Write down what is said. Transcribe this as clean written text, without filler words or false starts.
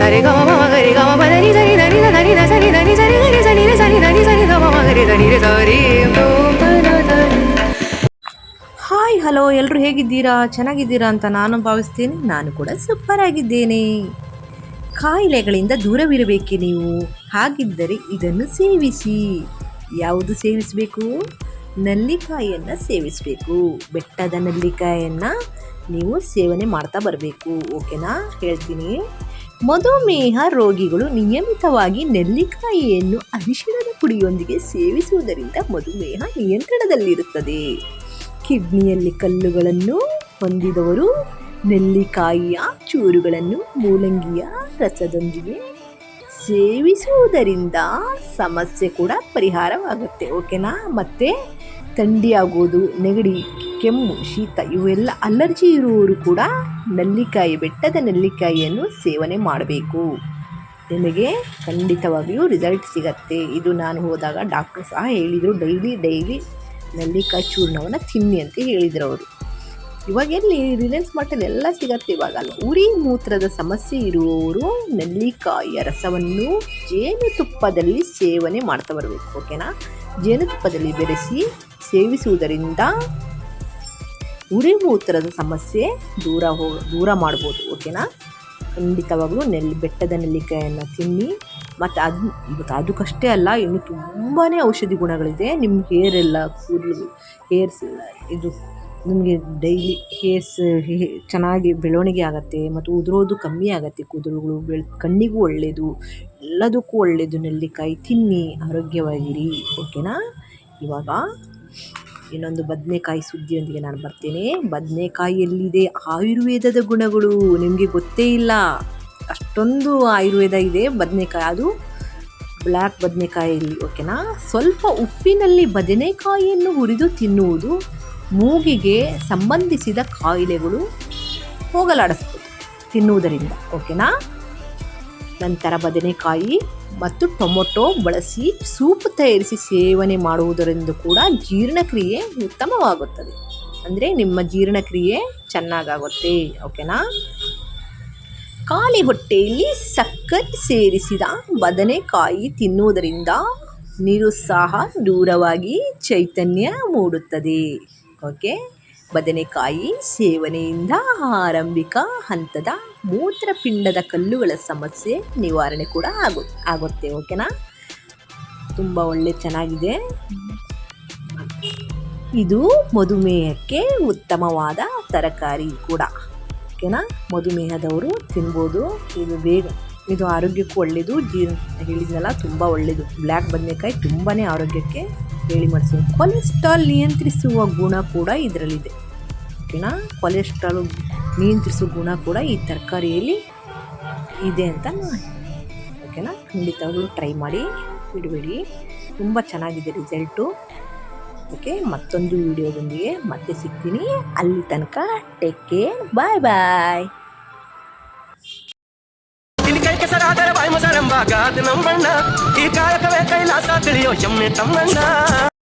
ಸರಿ ಗ ಮ ಗರಿ ಗ ಮ ಪ ನಿ ಸರಿ ದ ನಿ ದ ನಿ ದ ಸರಿ ದ ನಿ ಸರಿ ಗರಿ ಸರಿ ರೆ ಸರಿ ದ ನಿ ಸರಿ ಗ ಮ ಗರಿ ದ ನಿ ರೆ ಸರಿ ಹಾಯ್ ಹಲೋ ಎಲ್ಲರೂ ಹೇಗಿದ್ದೀರಾ? ಚೆನ್ನಾಗಿದ್ದೀರಾ ಅಂತ ನಾನು ಭಾವಿಸ್ತೀನಿ. ನಾನು ಕೂಡ ಸೂಪರ್ ಆಗಿದ್ದೇನೆ. ಕಾಯಿಲೆಗಳಿಂದ ದೂರವಿರಬೇಕೆ ನೀವು? ಹಾಗಿದ್ದರೆ ಇದನ್ನು ಸೇವಿಸಿ. ಯಾವುದು ಸೇವಿಸಬೇಕು? ನಲ್ಲಿಕಾಯಿಯನ್ನು ಸೇವಿಸಬೇಕು. ಬೆಟ್ಟದ ನಲ್ಲಿಕಾಯಿಯನ್ನು ನೀವು ಸೇವನೆ ಮಾಡ್ತಾ ಬರಬೇಕು. ಓಕೆನಾ? ಹೇಳ್ತೀನಿ. ಮಧುಮೇಹ ರೋಗಿಗಳು ನಿಯಮಿತವಾಗಿ ನೆಲ್ಲಿಕಾಯಿಯನ್ನು ಅರಿಶಿಣದ ಪುಡಿಯೊಂದಿಗೆ ಸೇವಿಸುವುದರಿಂದ ಮಧುಮೇಹ ನಿಯಂತ್ರಣದಲ್ಲಿರುತ್ತದೆ. ಕಿಡ್ನಿಯಲ್ಲಿ ಕಲ್ಲುಗಳನ್ನು ಹೊಂದಿದವರು ನೆಲ್ಲಿಕಾಯಿಯ ಚೂರುಗಳನ್ನು ಮೂಲಂಗಿಯ ರಸದೊಂದಿಗೆ ಸೇವಿಸುವುದರಿಂದ ಸಮಸ್ಯೆ ಕೂಡ ಪರಿಹಾರವಾಗುತ್ತೆ. ಓಕೆನಾ? ಮತ್ತು ಥಂಡಿ ಆಗೋದು, ನೆಗಡಿ, ಕೆಮ್ಮು, ಶೀತ ಇವೆಲ್ಲ ಅಲರ್ಜಿ ಇರುವವರು ಕೂಡ ಬೆಟ್ಟದ ನೆಲ್ಲಿಕಾಯಿಯನ್ನು ಸೇವನೆ ಮಾಡಬೇಕು. ನಿಮಗೆ ಖಂಡಿತವಾಗಿಯೂ ರಿಸಲ್ಟ್ ಸಿಗತ್ತೆ. ಇದು ನಾನು ಹೋದಾಗ ಡಾಕ್ಟರ್ ಸಹ ಹೇಳಿದರು, ಡೈಲಿ ನೆಲ್ಲಿಕಾಯಿ ಚೂರ್ಣವನ್ನು ತಿನ್ನಿ ಅಂತ ಹೇಳಿದರು ಅವರು. ಇವಾಗ ಎಲ್ಲಿ ರಿಲಯನ್ಸ್ ಮಾರ್ಟಲ್ಲಿ ಎಲ್ಲ ಸಿಗತ್ತೆ ಇವಾಗಲ್ಲ. ಉರಿ ಮೂತ್ರದ ಸಮಸ್ಯೆ ಇರುವವರು ನೆಲ್ಲಿಕಾಯಿಯ ರಸವನ್ನು ಜೇನುತುಪ್ಪದಲ್ಲಿ ಸೇವನೆ ಮಾಡ್ತಾ ಬರಬೇಕು. ಓಕೆನಾ? ಜೇನುತುಪ್ಪದಲ್ಲಿ ಬೆರೆಸಿ ಸೇವಿಸುವುದರಿಂದ ಉರಿ ಮೂತ್ರದ ಸಮಸ್ಯೆ ದೂರ ಮಾಡ್ಬೋದು. ಓಕೆನಾ? ಖಂಡಿತವಾಗಲೂ ಬೆಟ್ಟದ ನೆಲ್ಲಿಕಾಯಿಯನ್ನು ತಿನ್ನಿ. ಮತ್ತು ಅದಕ್ಕಷ್ಟೇ ಅಲ್ಲ, ಇನ್ನು ತುಂಬಾ ಔಷಧಿ ಗುಣಗಳಿದೆ. ನಿಮ್ಮ ಕೂದಲು ಇದು ನಿಮಗೆ ಡೈಲಿ ಚೆನ್ನಾಗಿ ಬೆಳವಣಿಗೆ ಆಗುತ್ತೆ ಮತ್ತು ಉದುರೋದು ಕಮ್ಮಿ ಆಗುತ್ತೆ. ಕೂದಲುಗಳು ಕಣ್ಣಿಗೂ ಒಳ್ಳೆಯದು, ಎಲ್ಲದಕ್ಕೂ ಒಳ್ಳೆಯದು. ನೆಲ್ಲಿಕಾಯಿ ತಿನ್ನಿ, ಆರೋಗ್ಯವಾಗಿರಿ. ಓಕೆನಾ? ಇವಾಗ ಇನ್ನೊಂದು ಬದನೆಕಾಯಿ ಸುದ್ದಿಯೊಂದಿಗೆ ನಾನು ಬರ್ತೀನಿ. ಬದನೆಕಾಯಿಯಲ್ಲಿದೆ ಆಯುರ್ವೇದದ ಗುಣಗಳು. ನಿಮಗೆ ಗೊತ್ತೇ ಇಲ್ಲ, ಅಷ್ಟೊಂದು ಆಯುರ್ವೇದ ಇದೆ ಬದನೆಕಾಯಿ. ಅದು ಬ್ಲ್ಯಾಕ್ ಬದನೆಕಾಯಲ್ಲಿ. ಓಕೆನಾ? ಸ್ವಲ್ಪ ಉಪ್ಪಿನಲ್ಲಿ ಬದನೆಕಾಯಿಯನ್ನು ಹುರಿದು ತಿನ್ನುವುದು ಮೂಗಿಗೆ ಸಂಬಂಧಿಸಿದ ಕಾಯಿಲೆಗಳು ಹೋಗಲಾಡಿಸ್ಬೋದು ತಿನ್ನುವುದರಿಂದ. ಓಕೆನಾ? ನಂತರ ಬದನೆಕಾಯಿ ಮತ್ತು ಟೊಮೊಟೊ ಬಳಸಿ ಸೂಪ್ ತಯಾರಿಸಿ ಸೇವನೆ ಮಾಡುವುದರಿಂದ ಕೂಡ ಜೀರ್ಣಕ್ರಿಯೆ ಉತ್ತಮವಾಗುತ್ತದೆ. ಅಂದರೆ ನಿಮ್ಮ ಜೀರ್ಣಕ್ರಿಯೆ ಚೆನ್ನಾಗಾಗುತ್ತೆ. ಓಕೆನಾ? ಖಾಲಿ ಹೊಟ್ಟೆಯಲ್ಲಿ ಸಕ್ಕರೆ ಸೇರಿಸಿದ ಬದನೆಕಾಯಿ ತಿನ್ನುವುದರಿಂದ ನಿರುತ್ಸಾಹ ದೂರವಾಗಿ ಚೈತನ್ಯ ಮೂಡುತ್ತದೆ. ಓಕೆ? ಬದನೆಕಾಯಿ ಸೇವನೆಯಿಂದ ಆರಂಭಿಕ ಹಂತದ ಮೂತ್ರಪಿಂಡದ ಕಲ್ಲುಗಳ ಸಮಸ್ಯೆ ನಿವಾರಣೆ ಕೂಡ ಆಗುತ್ತೆ. ಓಕೆನಾ? ತುಂಬ ಚೆನ್ನಾಗಿದೆ. ಇದು ಮಧುಮೇಹಕ್ಕೆ ಉತ್ತಮವಾದ ತರಕಾರಿ ಕೂಡ. ಓಕೆನಾ? ಮಧುಮೇಹದವರು ತಿನ್ಬೋದು. ಇದು ಆರೋಗ್ಯಕ್ಕೂ ಒಳ್ಳೆಯದು. ಹೇಳಿದ್ನಲ್ಲ, ತುಂಬ ಒಳ್ಳೆಯದು. ಬ್ಲ್ಯಾಕ್ ಬದನೆಕಾಯಿ ತುಂಬಾ ಆರೋಗ್ಯಕ್ಕೆ ಹೇಳಿ ಮಾಡಿಸೋದು. ಕೊಲೆಸ್ಟ್ರಾಲ್ ನಿಯಂತ್ರಿಸುವ ಗುಣ ಕೂಡ ಇದರಲ್ಲಿದೆ. ಓಕೆನಾ? ಕೊಲೆಸ್ಟ್ರಾಲ್ ನಿಯಂತ್ರಿಸುವ ಗುಣ ಕೂಡ ಈ ತರಕಾರಿಯಲ್ಲಿ ಇದೆ ಅಂತ ಓಕೆನಾ? ಖಂಡಿತವಾಗ್ಲೂ ಟ್ರೈ ಮಾಡಿ, ಬಿಡಬೇಡಿ. ತುಂಬ ಚೆನ್ನಾಗಿದೆ ರಿಸಲ್ಟು. ಓಕೆ? ಮತ್ತೊಂದು ವಿಡಿಯೋದೊಂದಿಗೆ ಮತ್ತೆ ಸಿಗ್ತೀನಿ. ಅಲ್ಲಿ ತನಕ ಟೇಕ್ ಕೇರ್. ಬಾಯ್ ಬಾಯ್. ಬಾಯ್ ಮಸರಂಬ ಗಾದ ನಂಬಣ್ಣ ಈ ಕಾಯಕವೇ ಕೈಲಾಸ ತಿಳಿಯೋ ಎಮ್ಮೆ ತಮ್ಮಣ್ಣ.